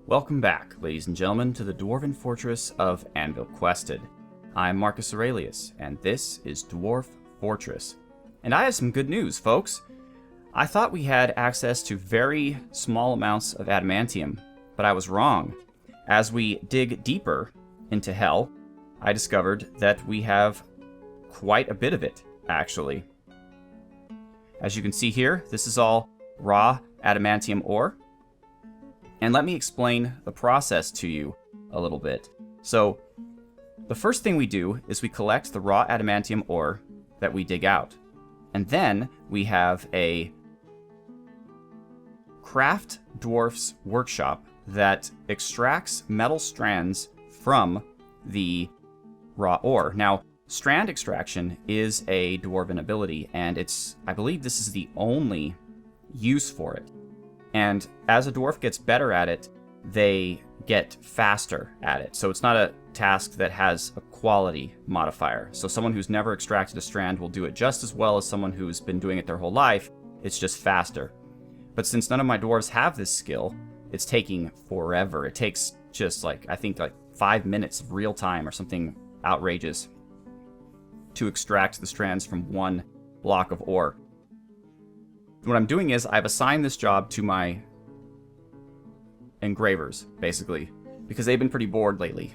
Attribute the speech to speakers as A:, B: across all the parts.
A: Welcome back, ladies and gentlemen, to the Dwarven Fortress of Anvilquested. I'm Marcus Aurelius, and this is Dwarf Fortress. And I have some good news, folks. I thought we had access to very small amounts of adamantium, but I was wrong. As we dig deeper into hell, I discovered that we have quite a bit of it, actually. As you can see here, this is all raw adamantium ore. And let me explain the process to you a little bit. So, the first thing we do is we collect the raw adamantium ore that we dig out. And then we have a craft dwarf's workshop that extracts metal strands from the raw ore. Now, strand extraction is a dwarven ability, and I believe this is the only use for it. And as a dwarf gets better at it, they get faster at it. So it's not a task that has a quality modifier. So someone who's never extracted a strand will do it just as well as someone who's been doing it their whole life. It's just faster. But since none of my dwarves have this skill, it's taking forever. It takes just I think 5 minutes of real time or something outrageous to extract the strands from one block of ore. What I'm doing is I've assigned this job to my engravers, basically, because they've been pretty bored lately.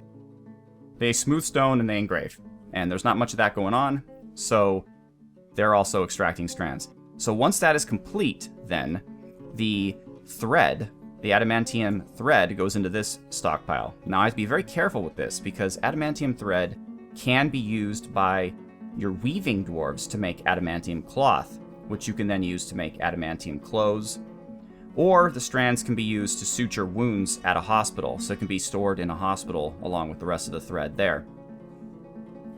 A: They smooth stone and they engrave, and there's not much of that going on, so they're also extracting strands. So once that is complete, then the thread, the adamantium thread, goes into this stockpile. Now I have to be very careful with this, because adamantium thread can be used by your weaving dwarves to make adamantium cloth, which you can then use to make adamantium clothes. Or the strands can be used to suture wounds at a hospital, so it can be stored in a hospital along with the rest of the thread there.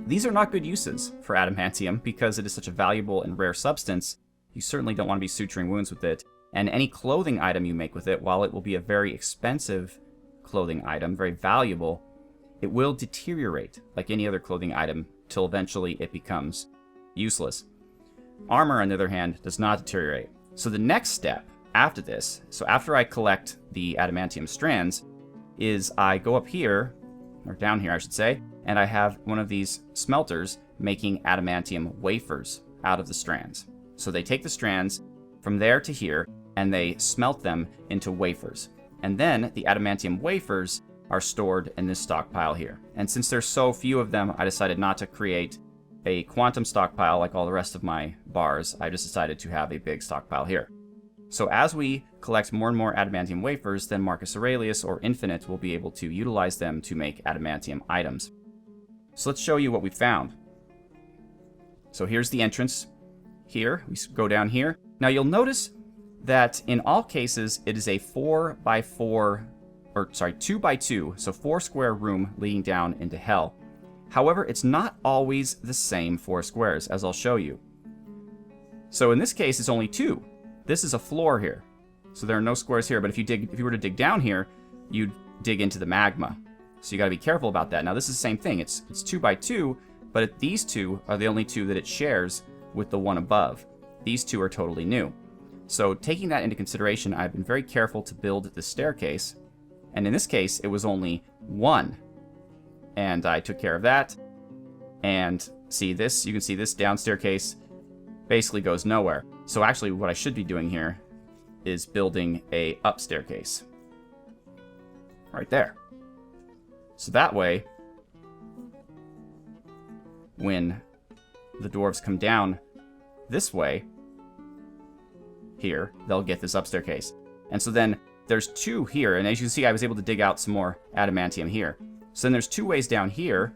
A: These are not good uses for adamantium because it is such a valuable and rare substance. You certainly don't want to be suturing wounds with it. And any clothing item you make with it, while it will be a very expensive clothing item, very valuable, it will deteriorate like any other clothing item till eventually it becomes useless. Armor, on the other hand, does not deteriorate. So the next step after this, so after I collect the adamantium strands, is I go up here, or down here I should say, and I have one of these smelters making adamantium wafers out of the strands. So they take the strands from there to here, and they smelt them into wafers. And then the adamantium wafers are stored in this stockpile here. And since there's so few of them, I decided not to create a quantum stockpile like all the rest of my bars. I just decided to have a big stockpile here. So as we collect more and more adamantium wafers, then Marcus Aurelius, or Infinite, will be able to utilize them to make adamantium items. So let's show you what we found. So here's the entrance here. We go down here. Now you'll notice that in all cases, it is a 2 by 2, so 4 square room leading down into hell. However, it's not always the same 4 squares, as I'll show you. So in this case, it's only 2. This is a floor here, so there are no squares here. But if you were to dig down here, you'd dig into the magma. So you got to be careful about that. Now this is the same thing. It's 2 by 2, but these 2 are the only 2 that it shares with the one above. These 2 are totally new. So taking that into consideration, I've been very careful to build the staircase. And in this case, it was only 1. And I took care of that. And see this, you can see this down staircase basically goes nowhere. So actually what I should be doing here is building a up staircase. Right there. So that way, when the dwarves come down this way, here, they'll get this up staircase. And so then there's 2 here, and as you can see, I was able to dig out some more adamantium here. So then there's 2 ways down here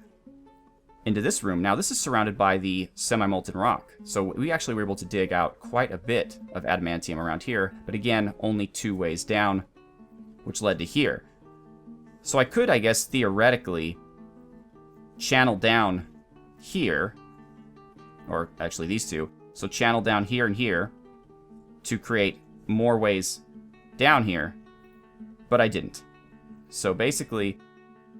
A: into this room. Now this is surrounded by the semi-molten rock. So we actually were able to dig out quite a bit of adamantium around here, but again, only 2 ways down, which led to here. So I could, I guess, theoretically channel down here, or actually these 2. So channel down here and here to create more ways down here, but I didn't. So basically,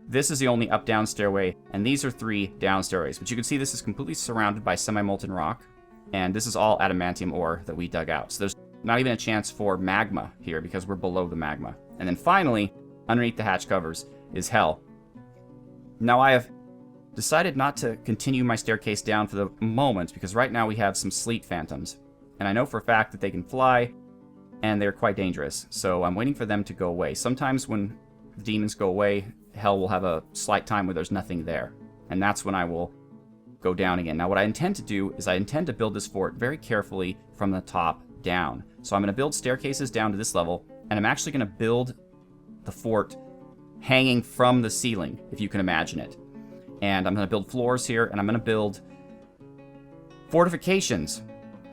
A: this is the only up-down stairway, and these are 3 down stairways. But you can see this is completely surrounded by semi-molten rock, and this is all adamantium ore that we dug out. So there's not even a chance for magma here because we're below the magma. And then finally, underneath the hatch covers is hell. Now I have decided not to continue my staircase down for the moment, because right now we have some sleet phantoms. And I know for a fact that they can fly, and they're quite dangerous. So I'm waiting for them to go away. Sometimes when demons go away, hell will have a slight time where there's nothing there. And that's when I will go down again. Now what I intend to do is I intend to build this fort very carefully from the top down. So I'm going to build staircases down to this level, and I'm actually going to build the fort hanging from the ceiling, if you can imagine it. And I'm going to build floors here, and I'm going to build fortifications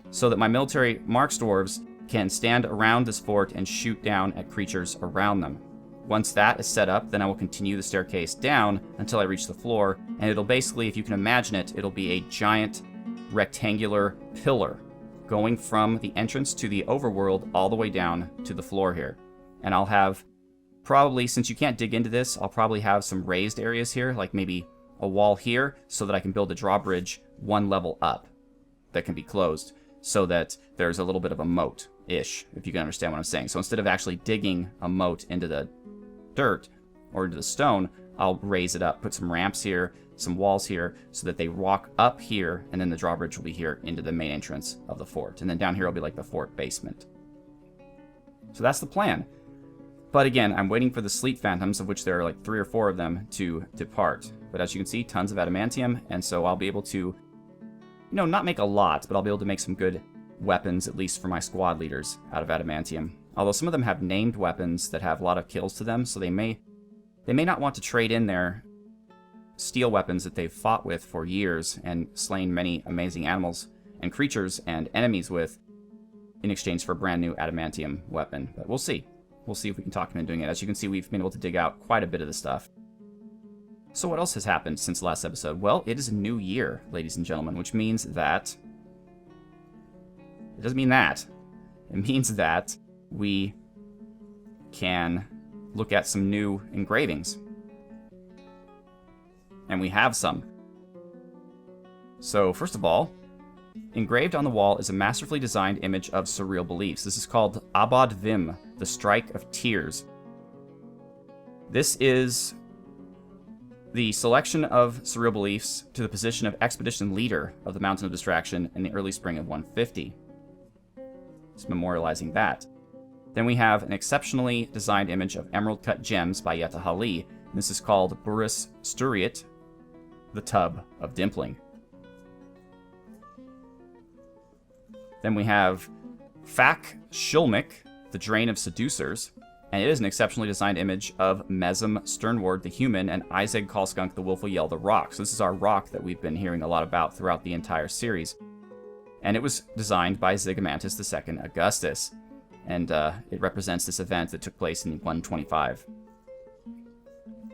A: so that my military marks dwarves can stand around this fort and shoot down at creatures around them. Once that is set up, then I will continue the staircase down until I reach the floor, and it'll basically, if you can imagine it, it'll be a giant rectangular pillar going from the entrance to the overworld all the way down to the floor here. And I'll have probably, since you can't dig into this, I'll probably have some raised areas here, like maybe a wall here, so that I can build a drawbridge one level up that can be closed, so that there's a little bit of a moat-ish, if you can understand what I'm saying. So instead of actually digging a moat into the dirt or into the stone, I'll raise it up, put some ramps here, some walls here, so that they walk up here, and then the drawbridge will be here into the main entrance of the fort. And then down here will be like the fort basement. So that's the plan. But again, I'm waiting for the sleet phantoms, of which there are like 3 or 4 of them, to depart. But as you can see, tons of adamantium, and so I'll be able to, not make a lot, but I'll be able to make some good weapons, at least for my squad leaders, out of adamantium. Although some of them have named weapons that have a lot of kills to them, so they may not want to trade in their steel weapons that they've fought with for years and slain many amazing animals and creatures and enemies with in exchange for a brand new adamantium weapon. But we'll see. We'll see if we can talk them into doing it. As you can see, we've been able to dig out quite a bit of the stuff. So what else has happened since the last episode? Well, it is a new year, ladies and gentlemen, which means that... It doesn't mean that. It means that we can look at some new engravings. And we have some. So, first of all, engraved on the wall is a masterfully designed image of surreal beliefs. This is called Abad Vim, the Strike of Tears. This is the selection of surreal beliefs to the position of expedition leader of the Mountain of Distraction in the early spring of 150. It's memorializing that. Then we have an exceptionally designed image of emerald-cut gems by Yetta Hali. This is called Buris Sturiet, the Tub of Dimpling. Then we have Fak Shulmik, the Drain of Seducers, and it is an exceptionally designed image of Mesm Sternward the Human and Iseg Kalskunk the Willful Yell the Rock. So this is our rock that we've been hearing a lot about throughout the entire series. And it was designed by Zigomantus II Augustus, and it represents this event that took place in 125.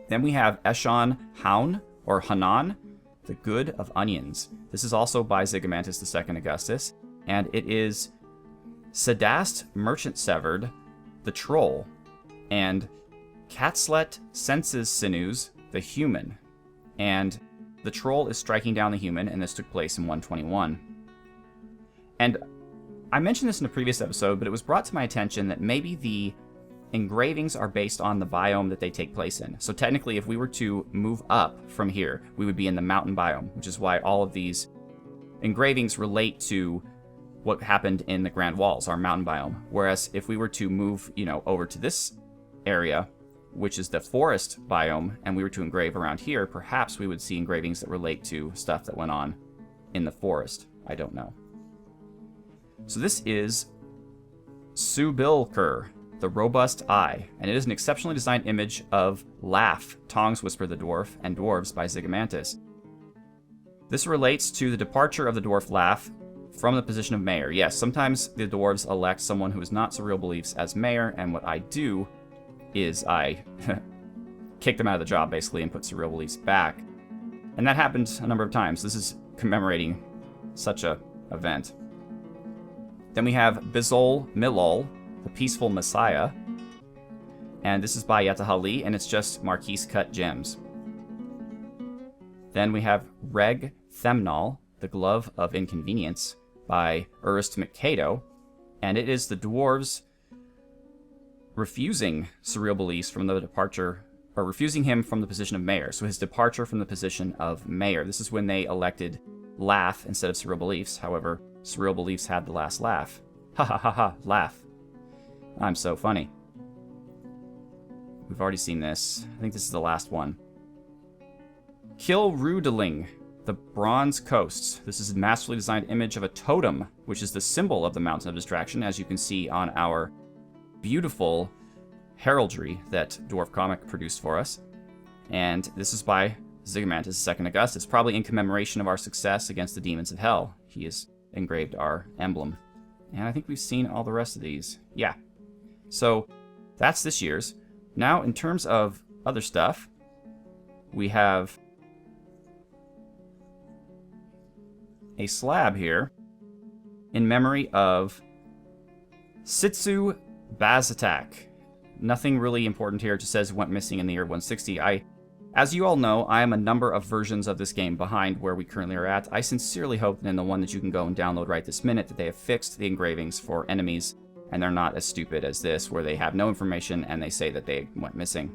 A: Then we have Eshon Haun, or Hanan, the Good of Onions. This is also by Zigomantus II Augustus, and it is Sedast Merchant Severed, the Troll, and Catslet Senses Sinews, the Human. And the Troll is striking down the human, and this took place in 121. And I mentioned this in a previous episode, but it was brought to my attention that maybe the engravings are based on the biome that they take place in. So technically, if we were to move up from here, we would be in the mountain biome, which is why all of these engravings relate to what happened in the Grand Walls, our mountain biome. Whereas if we were to move, over to this area, which is the forest biome, and we were to engrave around here, perhaps we would see engravings that relate to stuff that went on in the forest. I don't know. So this is Subilkur, the Robust Eye, and it is an exceptionally designed image of Laugh, Tongs Whisper the Dwarf, and Dwarves by Zigomantus. This relates to the departure of the dwarf Laugh from the position of mayor. Yes, sometimes the dwarves elect someone who is not surreal beliefs as mayor, and what I do is I kick them out of the job, basically, and put surreal beliefs back. And that happened a number of times. This is commemorating such a event. Then we have Bizol Milol, the Peaceful Messiah, and this is by Yetta Hali, and it's just Marquise cut gems. Then we have Reg Themnal, the Glove of Inconvenience, by Urist McCado, and it is the dwarves refusing surreal beliefs from the departure, or refusing him from the position of mayor. So his departure from the position of mayor. This is when they elected Laugh instead of surreal beliefs. However, surreal beliefs had the last laugh. Ha ha ha ha, laugh. I'm so funny. We've already seen this. I think this is the last one. Kill Rudeling, the Bronze Coasts. This is a masterfully designed image of a totem, which is the symbol of the Mountain of Distraction, as you can see on our beautiful heraldry that Dwarf Comic produced for us. And this is by Zygomantis II Augustus, probably in commemoration of our success against the demons of hell. He has engraved our emblem. And I think we've seen all the rest of these. Yeah. So that's this year's. Now, in terms of other stuff, we have a slab here in memory of Sitsu Bazatak. Nothing really important here. It just says went missing in the year 160. As you all know, I am a number of versions of this game behind where we currently are at. I sincerely hope that in the one that you can go and download right this minute that they have fixed the engravings for enemies and they're not as stupid as this where they have no information and they say that they went missing.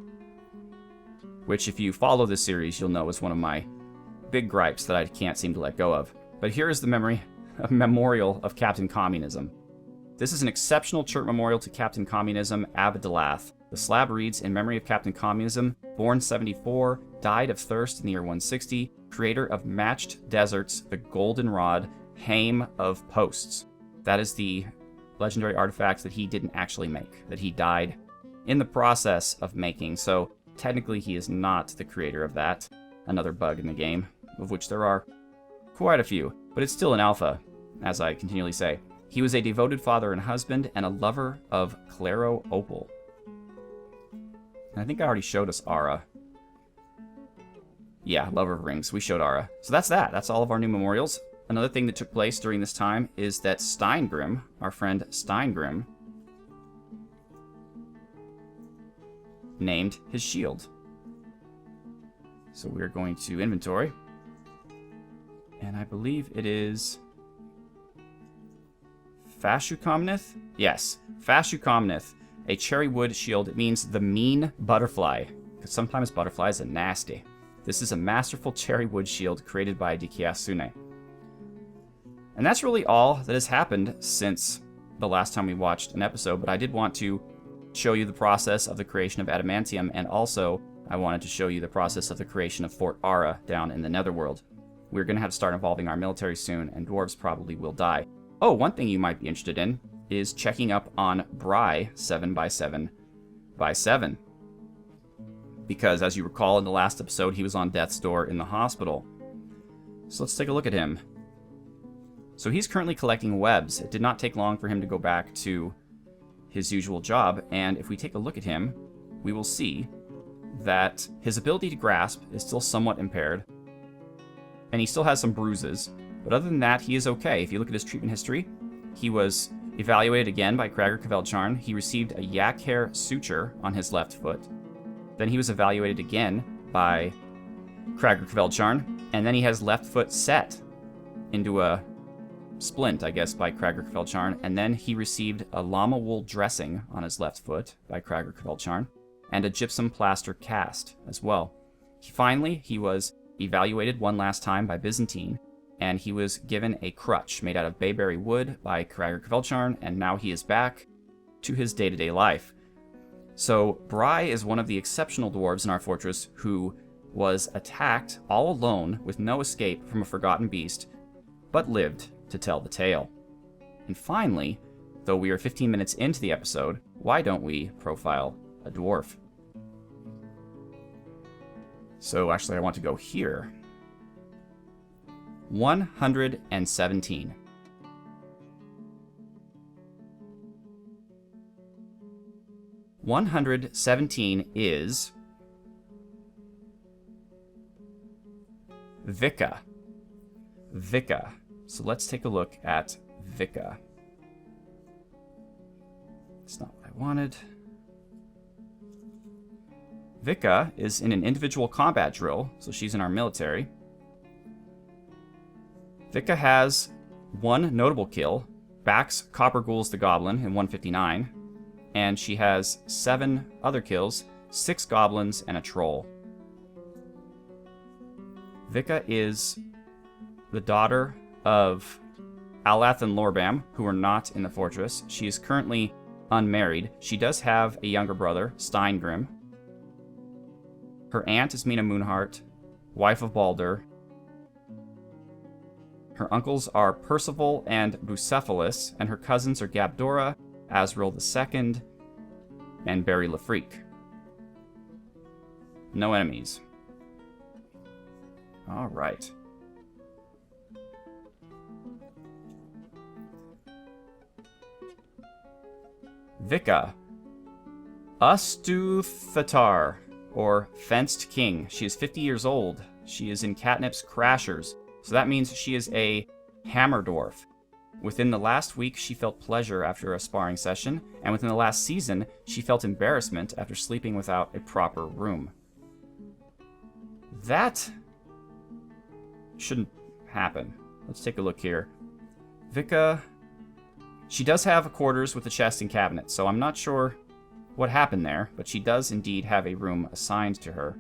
A: Which, if you follow this series, you'll know is one of my big gripes that I can't seem to let go of. But here is the memorial of Captain Communism. This is an exceptional church memorial to Captain Communism, Abdelath. The slab reads, in memory of Captain Communism, born 74, died of thirst in the year 160, creator of matched deserts, the golden rod, Hame of Posts. That is the legendary artifact that he didn't actually make, that he died in the process of making. So technically he is not the creator of that. Another bug in the game, of which there are quite a few, but it's still an alpha, as I continually say. He was a devoted father and husband, and a lover of Claro Opal. And I think I already showed us Ara. Yeah, Lover of Rings. We showed Ara. So that's that. That's all of our new memorials. Another thing that took place during this time is that Steingrim, our friend Steingrim, named his shield. So we're going to inventory. And I believe it is Fashukomnith? Yes, Fashukomnith, a cherry wood shield. It means the mean butterfly, because sometimes butterflies are nasty. This is a masterful cherry wood shield created by Dikiasune. And that's really all that has happened since the last time we watched an episode, but I did want to show you the process of the creation of Adamantium, and also I wanted to show you the process of the creation of Fort Ara down in the Netherworld. We're going to have to start involving our military soon, and dwarves probably will die. Oh, one thing you might be interested in is checking up on Bry 7x7x7. Because, as you recall in the last episode, he was on death's door in the hospital. So let's take a look at him. So he's currently collecting webs. It did not take long for him to go back to his usual job, and if we take a look at him, we will see that his ability to grasp is still somewhat impaired, and he still has some bruises, but other than that, he is okay. If you look at his treatment history, he was evaluated again by Krager Kveldcharn. He received a yak hair suture on his left foot. Then he was evaluated again by Krager Kveldcharn, and then he has left foot set into a splint, I guess, by Krager Kveldcharn, and then he received a llama wool dressing on his left foot by Krager Kveldcharn, and a gypsum plaster cast as well. Finally, he was evaluated one last time by Byzantine, and he was given a crutch made out of bayberry wood by Krager Kveldcharn, and now he is back to his day-to-day life. So, Bry is one of the exceptional dwarves in our fortress who was attacked all alone with no escape from a forgotten beast, but lived to tell the tale. And finally, though we are 15 minutes into the episode, why don't we profile a dwarf? So actually I want to go here. 117. is Vika. Vika. So let's take a look at Vika. It's not what I wanted. Vika is in an individual combat drill, so she's in our military. Vika has one notable kill, backs Copper Ghouls the Goblin in 159, and she has 7 other kills, 6 goblins, and a troll. Vika is the daughter of Alath and Lorbam, who are not in the fortress. She is currently unmarried. She does have a younger brother, Steingrim. Her aunt is Mina Moonheart, wife of Baldur. Her uncles are Percival and Bucephalus, and her cousins are Gabdora, Azrael II, and Barry Lafreak. No enemies. All right. Vika. Astuthatar, or Fenced King. She is 50 years old. She is in Catnip's Crashers, so that means she is a Hammer Dwarf. Within the last week, she felt pleasure after a sparring session, and within the last season, she felt embarrassment after sleeping without a proper room. That shouldn't happen. Let's take a look here. Vika, she does have quarters with a chest and cabinet, so I'm not sure what happened there, but she does indeed have a room assigned to her.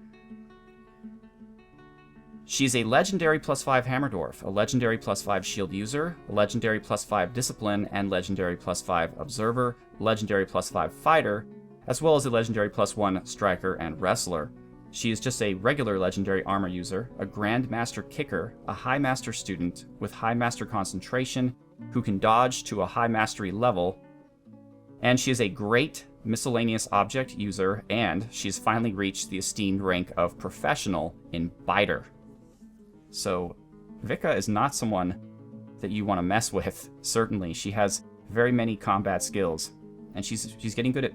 A: She's a legendary +5 Hammer Dwarf, a legendary +5 shield user, a legendary +5 discipline, and legendary +5 observer, legendary +5 fighter, as well as a legendary +1 striker and wrestler. She is just a regular legendary armor user, a Grandmaster kicker, a High Master student with High Master concentration, who can dodge to a High Mastery level, and she is a great miscellaneous object user, and she's finally reached the esteemed rank of professional in Biter. So, Vika is not someone that you want to mess with, certainly. She has very many combat skills, and she's getting good at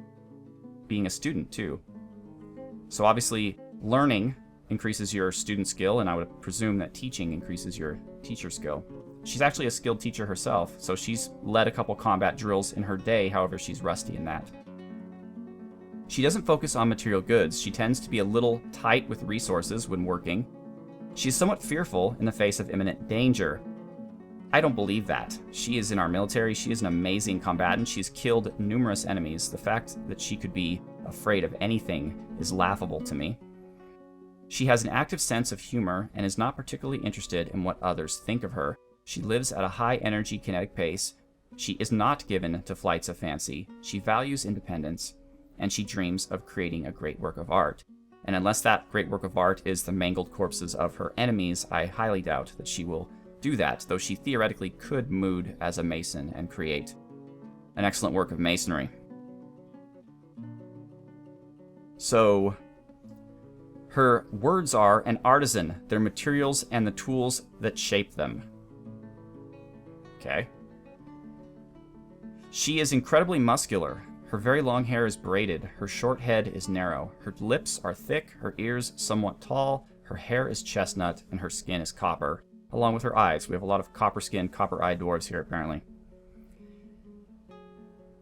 A: being a student, too. So obviously, learning increases your student skill, and I would presume that teaching increases your teacher skill. She's actually a skilled teacher herself, so she's led a couple combat drills in her day, however she's rusty in that. She doesn't focus on material goods. She tends to be a little tight with resources when working. She's somewhat fearful in the face of imminent danger. I don't believe that. She is in our military. She is an amazing combatant. She's killed numerous enemies. The fact that she could be afraid of anything is laughable to me. She has an active sense of humor and is not particularly interested in what others think of her. She lives at a high energy kinetic pace. She is not given to flights of fancy. She values independence, and she dreams of creating a great work of art. And unless that great work of art is the mangled corpses of her enemies, I highly doubt that she will do that, though she theoretically could mood as a mason and create an excellent work of masonry. So, her words are an artisan, their materials and the tools that shape them. Okay. She is incredibly muscular. Her very long hair is braided, her short head is narrow, her lips are thick, her ears somewhat tall, her hair is chestnut, and her skin is copper, along with her eyes. We have a lot of copper-skinned, copper-eyed dwarves here, apparently.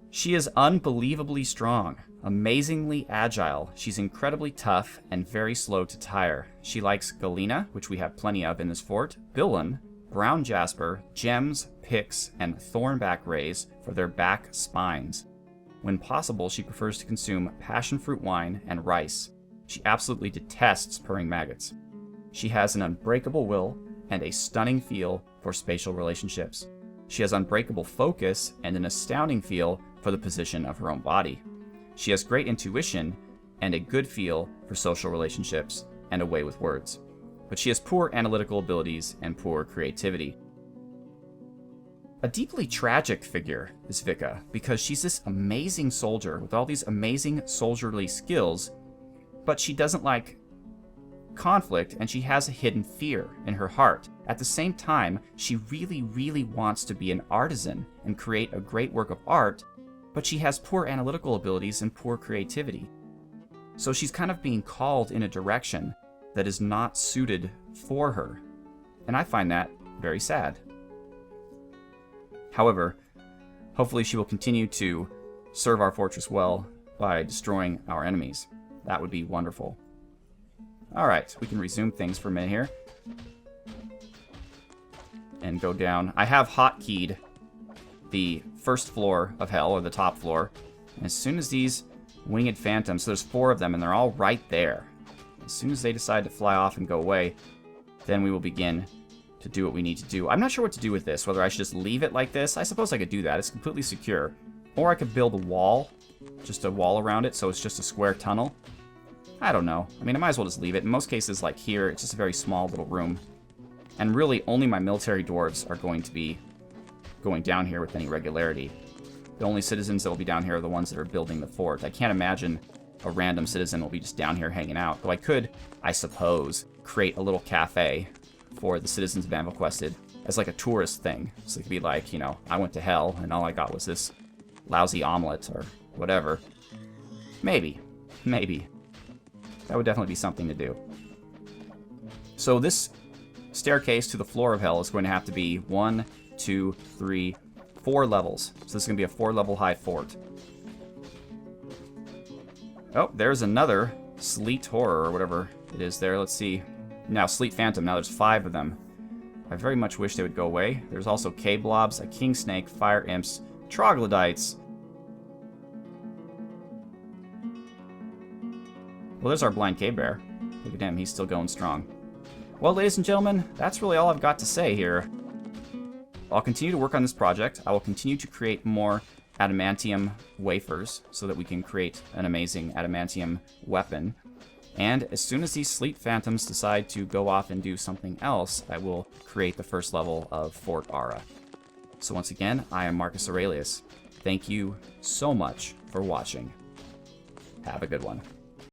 A: She is unbelievably strong, amazingly agile. She's incredibly tough and very slow to tire. She likes galena, which we have plenty of in this fort, billen, brown jasper, gems, picks, and thornback rays for their back spines. When possible, she prefers to consume passion fruit wine and rice. She absolutely detests purring maggots. She has an unbreakable will and a stunning feel for spatial relationships. She has unbreakable focus and an astounding feel for the position of her own body. She has great intuition and a good feel for social relationships and a way with words. But she has poor analytical abilities and poor creativity. A deeply tragic figure is Vika, because she's this amazing soldier with all these amazing soldierly skills, but she doesn't like conflict, and she has a hidden fear in her heart. At the same time, she really, really wants to be an artisan and create a great work of art, but she has poor analytical abilities and poor creativity. So she's kind of being called in a direction that is not suited for her, and I find that very sad. However, hopefully she will continue to serve our fortress well by destroying our enemies. That would be wonderful. Alright, we can resume things for a minute here. And go down. I have hotkeyed the first floor of hell, or the top floor, As soon as these winged phantoms, so there's 4 of them, and they're all right there. As soon as they decide to fly off and go away, then we will begin to do what we need to do. I'm not sure what to do with this, whether I should just leave it like this. I suppose I could do that. It's completely secure. Or I could build a wall, just a wall around it, so it's just a square tunnel. I don't know. I mean, I might as well just leave it. In most cases, like here, it's just a very small little room. And really, only my military dwarves are going to be going down here with any regularity. The only citizens that will be down here are the ones that are building the fort. I can't imagine a random citizen will be just down here hanging out. Though I could, I suppose, create a little cafe for the citizens of Anvilquested as like a tourist thing. So it could be like, you know, I went to hell and all I got was this lousy omelet or whatever. Maybe. Maybe. That would definitely be something to do. So this staircase to the floor of hell is going to have to be 1, 2, 3, 4 levels. So this is going to be a 4-level high fort. Oh, there's another Sleet Horror or whatever it is there. Let's see. Now, Sleet Phantom. Now there's 5 of them. I very much wish they would go away. There's also K-Blobs, a King Snake, Fire Imps, Troglodytes. Well, there's our blind K-Bear. Look at him. He's still going strong. Well, ladies and gentlemen, that's really all I've got to say here. I'll continue to work on this project. I will continue to create more adamantium wafers so that we can create an amazing adamantium weapon. And as soon as these Sleet Phantoms decide to go off and do something else, I will create the first level of Fort Ara. So once again, I am Marcus Aurelius. Thank you so much for watching. Have a good one.